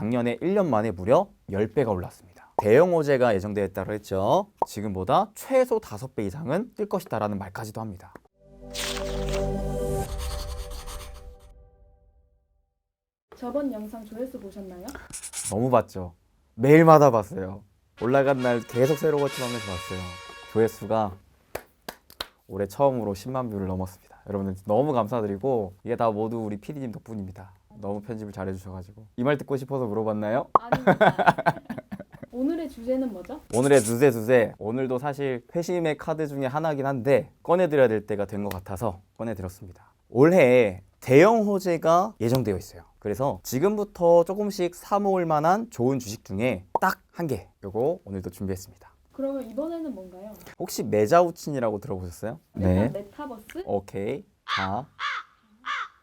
작년에 1년 만에 무려 10배가 올랐습니다. 대형 호재가 예정되어 있다고 했죠. 지금보다 최소 5배 이상은 뛸 것이다 라는 말까지도 합니다. 저번 영상 조회수 보셨나요? 너무 봤죠. 매일마다 봤어요. 올라간 날 계속 새로 거침하면서 봤어요. 조회수가 올해 처음으로 10만 뷰를 넘었습니다. 여러분들 너무 감사드리고 이게 다 모두 우리 PD님 덕분입니다. 너무 편집을 잘해주셔가지고. 이 말 듣고 싶어서 물어봤나요? 아닙니다. 오늘의 주제는 뭐죠? 오늘의 주제. 오늘도 사실 회심의 카드 중에 하나긴 한데 꺼내드려야 될 때가 된 것 같아서 꺼내드렸습니다. 올해 대형 호재가 예정되어 있어요. 그래서 지금부터 조금씩 사모을 만한 좋은 주식 중에 딱 한 개, 요거 오늘도 준비했습니다. 그러면 이번에는 뭔가요? 혹시 메자우친이라고 들어보셨어요? 메타버스? 오케이.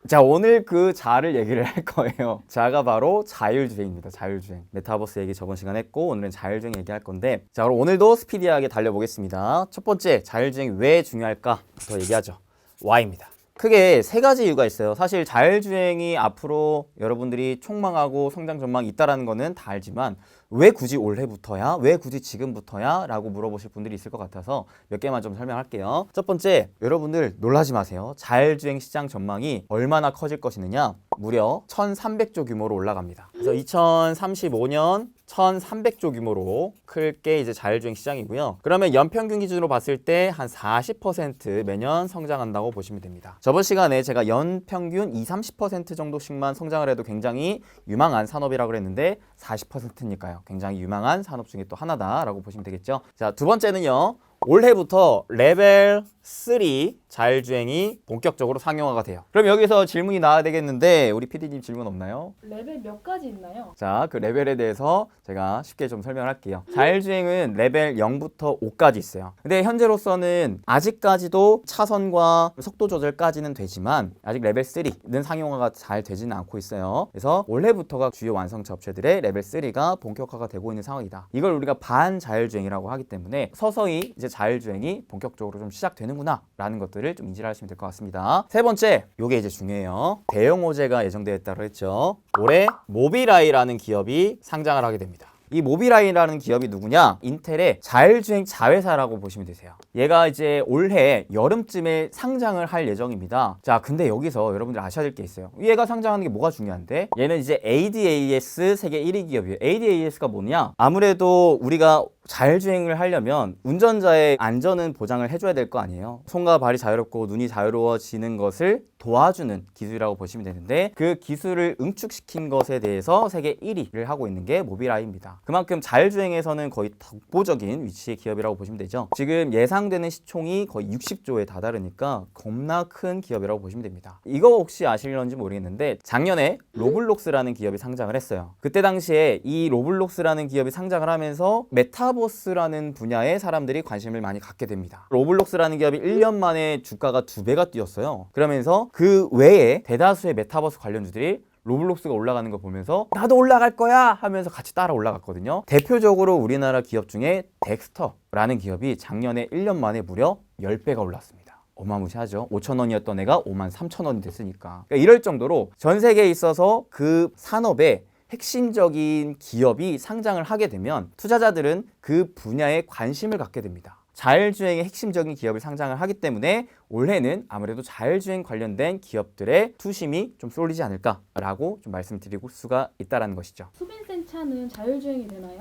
자, 오늘 그 자를 얘기를 할 거예요. 자가 바로 자율주행입니다. 자율주행. 메타버스 얘기 저번 시간에 했고 오늘은 자율주행 얘기할 건데, 자, 그럼 오늘도 스피디하게 달려보겠습니다. 첫 번째, 자율주행이 왜 중요할까부터 얘기하죠. Why입니다. 크게 세 가지 이유가 있어요. 사실 자율주행이 앞으로 여러분들이 촉망하고 성장 전망이 있다는 거는 다 알지만 왜 굳이 올해부터야? 왜 굳이 지금부터야? 라고 물어보실 분들이 있을 것 같아서 몇 개만 좀 설명할게요. 첫 번째, 여러분들 놀라지 마세요. 자율주행 시장 전망이 얼마나 커질 것이느냐? 무려 1,300조 규모로 올라갑니다. 그래서 2035년 1,300조 규모로 클 게 이제 자율주행 시장이고요. 그러면 연평균 기준으로 봤을 때 한 40% 매년 성장한다고 보시면 됩니다. 저번 시간에 제가 연평균 20-30% 정도씩만 성장을 해도 굉장히 유망한 산업이라고 그랬는데 40%니까요. 굉장히 유망한 산업 중에 또 하나다라고 보시면 되겠죠. 자, 두 번째는요. 올해부터 레벨 3 자율주행이 본격적으로 상용화가 돼요. 그럼 여기서 질문이 나와야 되겠는데 우리 PD님 질문 없나요? 레벨 몇 가지 있나요? 자, 그 레벨에 대해서 제가 쉽게 좀 설명을 할게요. 자율주행은 레벨 0부터 5까지 있어요. 근데 현재로서는 아직까지도 차선과 속도 조절까지는 되지만 아직 레벨 3는 상용화가 잘 되지는 않고 있어요. 그래서 올해부터가 주요 완성차 업체들의 레벨 3가 본격화가 되고 있는 상황이다. 이걸 우리가 반자율주행이라고 하기 때문에 서서히 이제 자율주행이 본격적으로 좀 시작되는구나 라는 것들을 좀 인지를 하시면 될 것 같습니다. 세 번째, 요게 이제 중요해요. 대형 호재가 예정되어 있다고 했죠. 올해 모빌아이라는 기업이 상장을 하게 됩니다. 이 모빌아이라는 기업이 누구냐? 인텔의 자율주행 자회사라고 보시면 되세요. 얘가 이제 올해 여름쯤에 상장을 할 예정입니다. 자, 근데 여기서 여러분들 아셔야 될 게 있어요. 얘가 상장하는 게 뭐가 중요한데? 얘는 이제 ADAS 세계 1위 기업이에요. ADAS가 뭐냐? 아무래도 우리가 자율주행을 하려면 운전자의 안전은 보장을 해줘야 될 거 아니에요. 손과 발이 자유롭고 눈이 자유로워지는 것을 도와주는 기술이라고 보시면 되는데, 그 기술을 응축시킨 것에 대해서 세계 1위를 하고 있는 게 모빌아이입니다. 그만큼 자율주행에서는 거의 독보적인 위치의 기업이라고 보시면 되죠. 지금 예상되는 시총이 거의 60조에 다다르니까 겁나 큰 기업이라고 보시면 됩니다. 이거 혹시 아실런지 모르겠는데 작년에 로블록스라는 기업이 상장을 했어요. 그때 당시에 이 로블록스라는 기업이 상장을 하면서 메타버스라는 분야에 사람들이 관심을 많이 갖게 됩니다. 로블록스라는 기업이 1년 만에 주가가 2배가 뛰었어요. 그러면서 그 외에 대다수의 메타버스 관련주들이 로블록스가 올라가는 거 보면서 나도 올라갈 거야 하면서 같이 따라 올라갔거든요. 대표적으로 우리나라 기업 중에 덱스터라는 기업이 작년에 1년 만에 무려 10배가 올랐습니다. 어마무시하죠. 5,000원이었던 애가 53,000원이 됐으니까. 그러니까 이럴 정도로 전 세계에 있어서 그 산업에 핵심적인 기업이 상장을 하게 되면 투자자들은 그 분야에 관심을 갖게 됩니다. 자율주행의 핵심적인 기업을 상장을 하기 때문에 올해는 아무래도 자율주행 관련된 기업들의 투심이 좀 쏠리지 않을까라고 좀 말씀드릴 수가 있다는 것이죠. 수빈센 차는 자율주행이 되나요?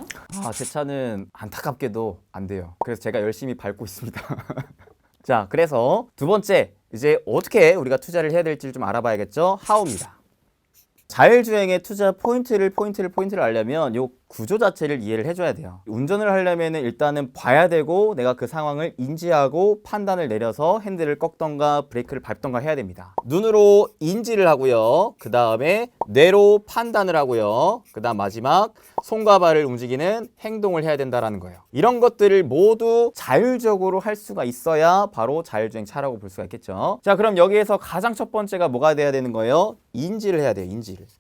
제 차는 안타깝게도 안 돼요. 그래서 제가 열심히 밟고 있습니다. 자, 그래서 두 번째, 이제 어떻게 우리가 투자를 해야 될지를 좀 알아봐야겠죠. How입니다. 자율주행의 투자 포인트를 알려면 요 구조 자체를 이해를 해줘야 돼요. 운전을 하려면 일단은 봐야 되고 내가 그 상황을 인지하고 판단을 내려서 핸들을 꺾던가 브레이크를 밟던가 해야 됩니다. 눈으로 인지를 하고요. 그 다음에 뇌로 판단을 하고요. 그 다음 마지막 손과 발을 움직이는 행동을 해야 된다는 거예요. 이런 것들을 모두 자율적으로 할 수가 있어야 바로 자율주행 차라고 볼 수가 있겠죠. 자, 그럼 여기에서 가장 첫 번째가 뭐가 돼야 되는 거예요? 인지를 해야 돼요.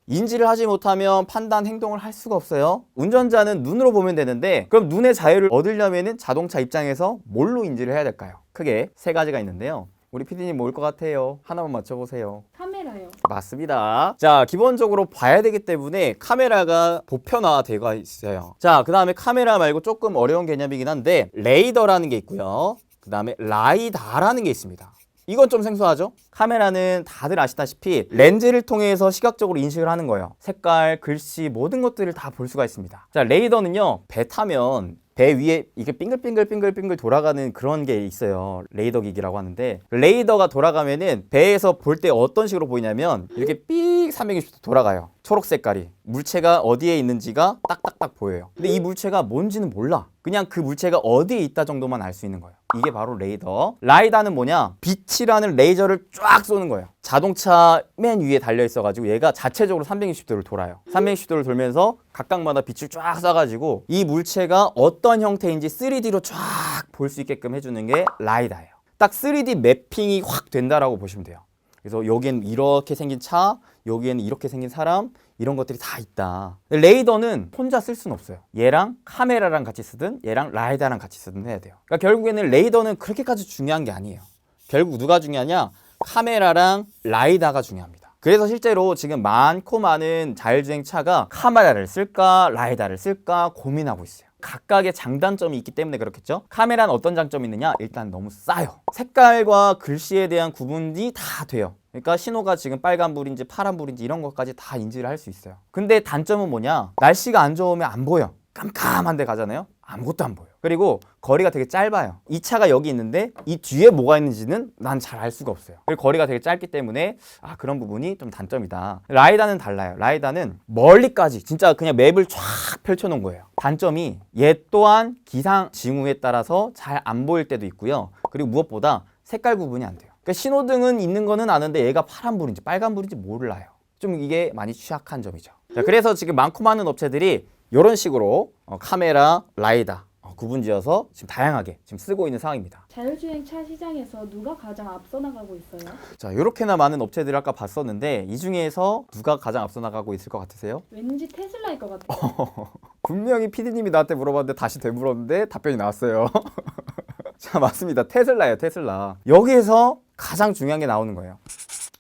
인지를 하지 못하면 판단, 행동을 할 수가 없어요. 운전자는 눈으로 보면 되는데 그럼 눈의 자유를 얻으려면 자동차 입장에서 뭘로 인지를 해야 될까요? 크게 세 가지가 있는데요. 우리 PD님 뭘 것 같아요? 하나만 맞춰보세요. 카메라. 카메라요. 맞습니다. 자, 기본적으로 봐야 되기 때문에 카메라가 보편화되어 있어요. 자, 그 다음에 카메라 말고 조금 어려운 개념이긴 한데 레이더라는 게 있고요. 그 다음에 라이다라는 게 있습니다. 이건 좀 생소하죠? 카메라는 다들 아시다시피 렌즈를 통해서 시각적으로 인식을 하는 거예요. 색깔, 글씨, 모든 것들을 다 볼 수가 있습니다. 자, 레이더는요, 배 타면 배 위에 이게 빙글빙글 돌아가는 그런 게 있어요. 레이더 기기라고 하는데 레이더가 돌아가면은 배에서 볼 때 어떤 식으로 보이냐면 이렇게 삑 360도 돌아가요. 초록 색깔이 물체가 어디에 있는지가 딱딱딱 보여요. 근데 이 물체가 뭔지는 몰라. 그냥 그 물체가 어디에 있다 정도만 알 수 있는 거예요. 이게 바로 레이더. 라이다는 뭐냐? 빛이라는 레이저를 쫙 쏘는 거예요. 자동차 맨 위에 달려 있어가지고 얘가 자체적으로 360도를 돌아요. 360도를 돌면서 각각마다 빛을 쫙 쏴가지고 이 물체가 어떤 형태인지 3D로 쫙 볼 수 있게끔 해주는 게 라이다예요. 딱 3D 매핑이 확 된다라고 보시면 돼요. 그래서 여기에는 이렇게 생긴 차, 여기에는 이렇게 생긴 사람, 이런 것들이 다 있다. 레이더는 혼자 쓸 수는 없어요. 얘랑 카메라랑 같이 쓰든 얘랑 라이다랑 같이 쓰든 해야 돼요. 그러니까 결국에는 레이더는 그렇게까지 중요한 게 아니에요. 결국 누가 중요하냐? 카메라랑 라이다가 중요합니다. 그래서 실제로 지금 많고 많은 자율주행차가 카메라를 쓸까 라이다를 쓸까 고민하고 있어요. 각각의 장단점이 있기 때문에 그렇겠죠. 카메라는 어떤 장점이 있느냐? 일단 너무 싸요. 색깔과 글씨에 대한 구분이 다 돼요. 그러니까 신호가 지금 빨간불인지 파란불인지 이런 것까지 다 인지를 할 수 있어요. 근데 단점은 뭐냐? 날씨가 안 좋으면 안 보여. 깜깜한 데 가잖아요. 아무것도 안 보여. 그리고 거리가 되게 짧아요. 이 차가 여기 있는데 이 뒤에 뭐가 있는지는 난 잘 알 수가 없어요. 그리고 거리가 되게 짧기 때문에 그런 부분이 좀 단점이다. 라이다는 달라요. 라이다는 멀리까지 진짜 그냥 맵을 쫙 펼쳐놓은 거예요. 단점이 얘 또한 기상 징후에 따라서 잘 안 보일 때도 있고요. 그리고 무엇보다 색깔 구분이 안 돼요. 그러니까 신호등은 있는 거는 아는데 얘가 파란불인지 빨간불인지 몰라요. 좀 이게 많이 취약한 점이죠. 자, 그래서 지금 많고 많은 업체들이 이런 식으로 카메라, 라이다 구분지어서 지금 다양하게 지금 쓰고 있는 상황입니다. 자율주행차 시장에서 누가 가장 앞서 나가고 있어요? 자, 이렇게나 많은 업체들을 아까 봤었는데 이 중에서 누가 가장 앞서 나가고 있을 것 같으세요? 왠지 테슬라일 것 같아요. 분명히 PD님이 나한테 물어봤는데 다시 되물었는데 답변이 나왔어요. 자, 맞습니다. 테슬라예요, 테슬라. 여기에서 가장 중요한 게 나오는 거예요.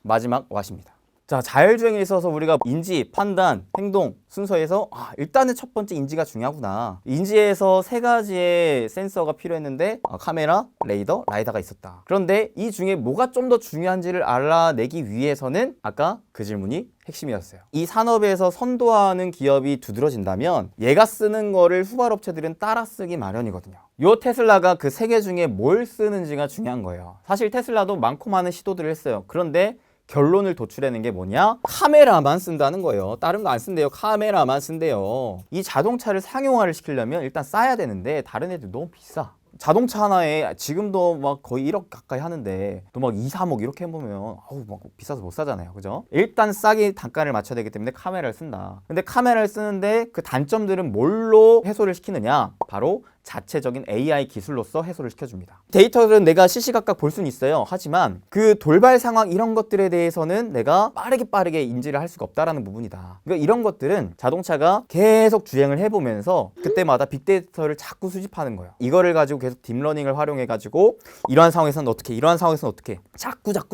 마지막 왓입니다. 자, 자율주행에 있어서 우리가 인지, 판단, 행동 순서에서 일단은 첫 번째 인지가 중요하구나. 인지에서 세 가지의 센서가 필요했는데 카메라, 레이더, 라이다가 있었다. 그런데 이 중에 뭐가 좀 더 중요한지를 알아내기 위해서는 아까 그 질문이 핵심이었어요. 이 산업에서 선도하는 기업이 두드러진다면 얘가 쓰는 거를 후발 업체들은 따라 쓰기 마련이거든요. 요 테슬라가 그 세 개 중에 뭘 쓰는지가 중요한 거예요. 사실 테슬라도 많고 많은 시도들을 했어요. 그런데 결론을 도출해낸 게 뭐냐? 카메라만 쓴다는 거예요. 다른 거 안 쓴대요. 카메라만 쓴대요. 이 자동차를 상용화를 시키려면 일단 싸야 되는데 다른 애들 너무 비싸. 자동차 하나에 지금도 막 거의 1억 가까이 하는데 또 막 2, 3억 이렇게 해보면 막 비싸서 못 사잖아요. 그죠? 일단 싸게 단가를 맞춰야 되기 때문에 카메라를 쓴다. 근데 카메라를 쓰는데 그 단점들은 뭘로 해소를 시키느냐? 바로 자체적인 AI 기술로서 해소를 시켜줍니다. 데이터들은 내가 시시각각 볼 수는 있어요. 하지만 그 돌발 상황 이런 것들에 대해서는 내가 빠르게 인지를 할 수가 없다라는 부분이다. 그러니까 이런 것들은 자동차가 계속 주행을 해보면서 그때마다 빅데이터를 자꾸 수집하는 거예요. 이거를 가지고 계속 딥러닝을 활용해가지고 이러한 상황에서는 어떻게, 이러한 상황에서는 어떻게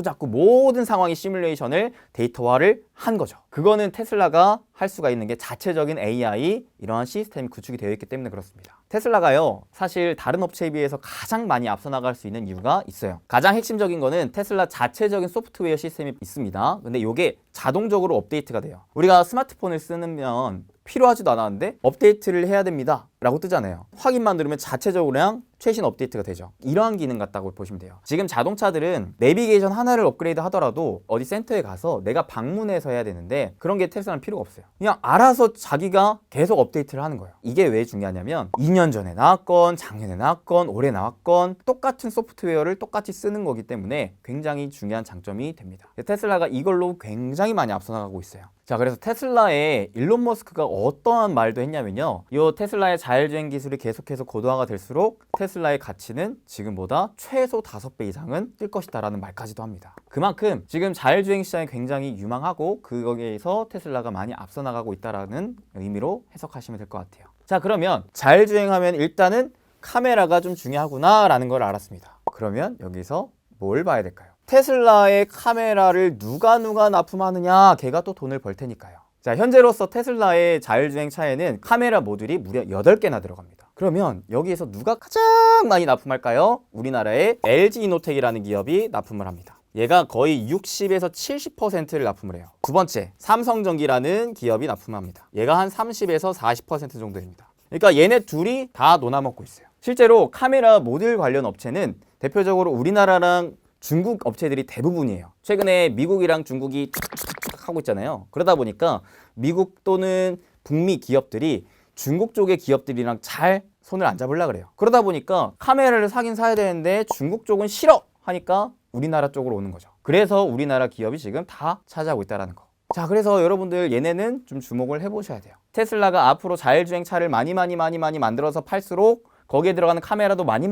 자꾸 모든 상황의 시뮬레이션을 데이터화를 한 거죠. 그거는 테슬라가 할 수가 있는 게 자체적인 AI 이러한 시스템이 구축이 되어 있기 때문에 그렇습니다. 테슬라가요, 사실 다른 업체에 비해서 가장 많이 앞서 나갈 수 있는 이유가 있어요. 가장 핵심적인 거는 테슬라 자체적인 소프트웨어 시스템이 있습니다. 근데 이게 자동적으로 업데이트가 돼요. 우리가 스마트폰을 쓰면 필요하지도 않았는데 업데이트를 해야 됩니다 라고 뜨잖아요. 확인만 누르면 자체적으로 그냥 최신 업데이트가 되죠. 이러한 기능 같다고 보시면 돼요. 지금 자동차들은 내비게이션 하나를 업그레이드 하더라도 어디 센터에 가서 내가 방문해서 해야 되는데 그런 게 테슬라는 필요가 없어요. 그냥 알아서 자기가 계속 업데이트를 하는 거예요. 이게 왜 중요하냐면 2년 전에 나왔건 작년에 나왔건 올해 나왔건 똑같은 소프트웨어를 똑같이 쓰는 거기 때문에 굉장히 중요한 장점이 됩니다. 테슬라가 이걸로 굉장히 많이 앞서 나가고 있어요. 자, 그래서 테슬라의 일론 머스크가 어떠한 말도 했냐면요, 이 테슬라의 자율주행 기술이 계속해서 고도화가 될수록 테슬라의 가치는 지금보다 최소 5배 이상은 뛸 것이다 라는 말까지도 합니다. 그만큼 지금 자율주행 시장이 굉장히 유망하고 거기에서 테슬라가 많이 앞서 나가고 있다는 의미로 해석하시면 될 것 같아요. 자, 그러면 자율주행하면 일단은 카메라가 좀 중요하구나 라는 걸 알았습니다. 그러면 여기서 뭘 봐야 될까요? 테슬라의 카메라를 누가 납품하느냐, 걔가 또 돈을 벌 테니까요. 자, 현재로서 테슬라의 자율주행 차에는 카메라 모듈이 무려 8개나 들어갑니다. 그러면 여기에서 누가 가장 많이 납품할까요? 우리나라의 LG 이노텍이라는 기업이 납품을 합니다. 얘가 거의 60에서 70%를 납품을 해요. 두 번째, 삼성전기라는 기업이 납품합니다. 얘가 한 30에서 40% 정도 됩니다. 그러니까 얘네 둘이 다 논아먹고 있어요. 실제로 카메라 모듈 관련 업체는 대표적으로 우리나라랑 중국 업체들이 대부분이에요. 최근에 미국이랑 중국이 툭툭툭 하고 있잖아요. 그러다 보니까 미국 또는 북미 기업들이 중국 쪽의 기업들이랑 잘 손을 안 잡으려고 그래요. 그러다 보니까 카메라를 사긴 사야 되는데 중국 쪽은 싫어 하니까 우리나라 쪽으로 오는 거죠. 그래서 우리나라 기업이 지금 다 차지하고 있다는 거. 자, 그래서 여러분들 얘네는 좀 주목을 해보셔야 돼요. 테슬라가 앞으로 자율주행 차를 많이 만들어서 팔수록 거기에 들어가는 카메라도 많이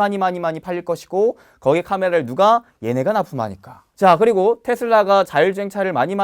팔릴 것이고, 거기에 카메라를 누가? 얘네가 납품하니까. 자, 그리고 테슬라가 자율주행 차를 많이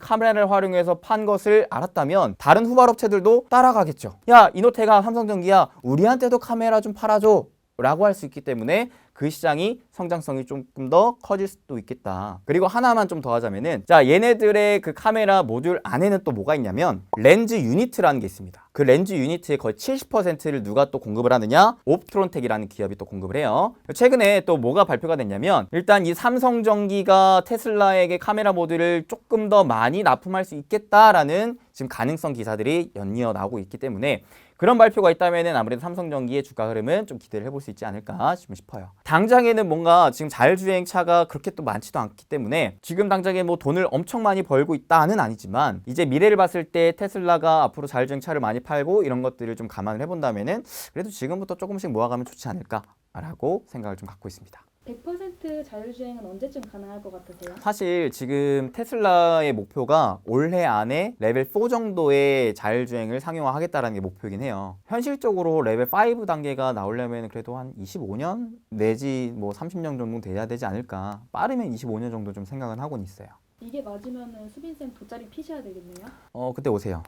카메라를 활용해서 판 것을 알았다면 다른 후발업체들도 따라가겠죠. 야, 이노텍아, 삼성전기야, 우리한테도 카메라 좀 팔아줘 라고 할 수 있기 때문에 그 시장이 성장성이 조금 더 커질 수도 있겠다. 그리고 하나만 좀 더 하자면은, 자, 얘네들의 그 카메라 모듈 안에는 또 뭐가 있냐면 렌즈 유니트라는 게 있습니다. 그 렌즈 유니트의 거의 70%를 누가 또 공급을 하느냐? 옵트론텍이라는 기업이 또 공급을 해요. 최근에 또 뭐가 발표가 됐냐면, 일단 이 삼성전기가 테슬라에게 카메라 모듈을 조금 더 많이 납품할 수 있겠다라는 지금 가능성 기사들이 연이어 나오고 있기 때문에, 그런 발표가 있다면 아무래도 삼성전기의 주가 흐름은 좀 기대를 해볼 수 있지 않을까 싶어요. 당장에는 뭔가 지금 자율주행차가 그렇게 또 많지도 않기 때문에 지금 당장에 뭐 돈을 엄청 많이 벌고 있다는 아니지만, 이제 미래를 봤을 때 테슬라가 앞으로 자율주행차를 많이 팔고 이런 것들을 좀 감안을 해본다면은 그래도 지금부터 조금씩 모아가면 좋지 않을까라고 생각을 좀 갖고 있습니다. 100% 자율주행은 언제쯤 가능할 것 같으세요? 사실 지금 테슬라의 목표가 올해 안에 레벨 4 정도의 자율주행을 상용화하겠다는 게 목표이긴 해요. 현실적으로 레벨 5 단계가 나오려면 그래도 한 25년 내지 뭐 30년 정도 돼야 되지 않을까. 빠르면 25년 정도 좀 생각은 하고는 있어요. 이게 맞으면은 수빈쌤 돗자리 피셔야 되겠네요. 그때 오세요.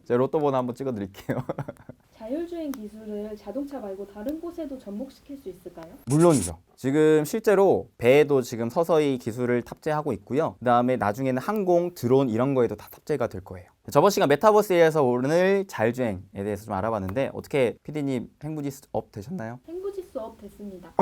제가 로또 번호 한번 찍어드릴게요. 자율주행 기술을 자동차 말고 다른 곳에도 접목시킬 수 있을까요? 물론이죠. 지금 실제로 배에도 지금 서서히 기술을 탑재하고 있고요. 그 다음에 나중에는 항공, 드론 이런 거에도 다 탑재가 될 거예요. 저번 시간 메타버스에서 오늘 자율주행에 대해서 좀 알아봤는데, 어떻게 PD님 행부지수 업 되셨나요? 행부지수 업 됐습니다.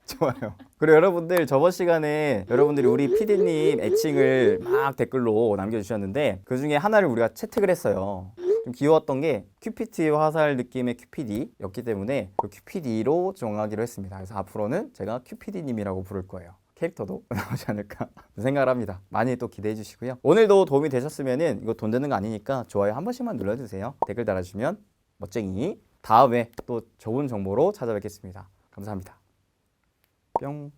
좋아요. 그리고 여러분들 저번 시간에 여러분들이 우리 PD님 애칭을 막 댓글로 남겨주셨는데, 그 중에 하나를 우리가 채택을 했어요. 좀 귀여웠던 게 큐피티 화살 느낌의 큐피디였기 때문에 그 큐피디로 정하기로 했습니다. 그래서 앞으로는 제가 큐피디님이라고 부를 거예요. 캐릭터도 나오지 않을까 생각을 합니다. 많이 또 기대해 주시고요. 오늘도 도움이 되셨으면은, 이거 돈 드는 거 아니니까 좋아요 한 번씩만 눌러주세요. 댓글 달아주시면 멋쟁이. 다음에 또 좋은 정보로 찾아뵙겠습니다. 감사합니다. 뿅.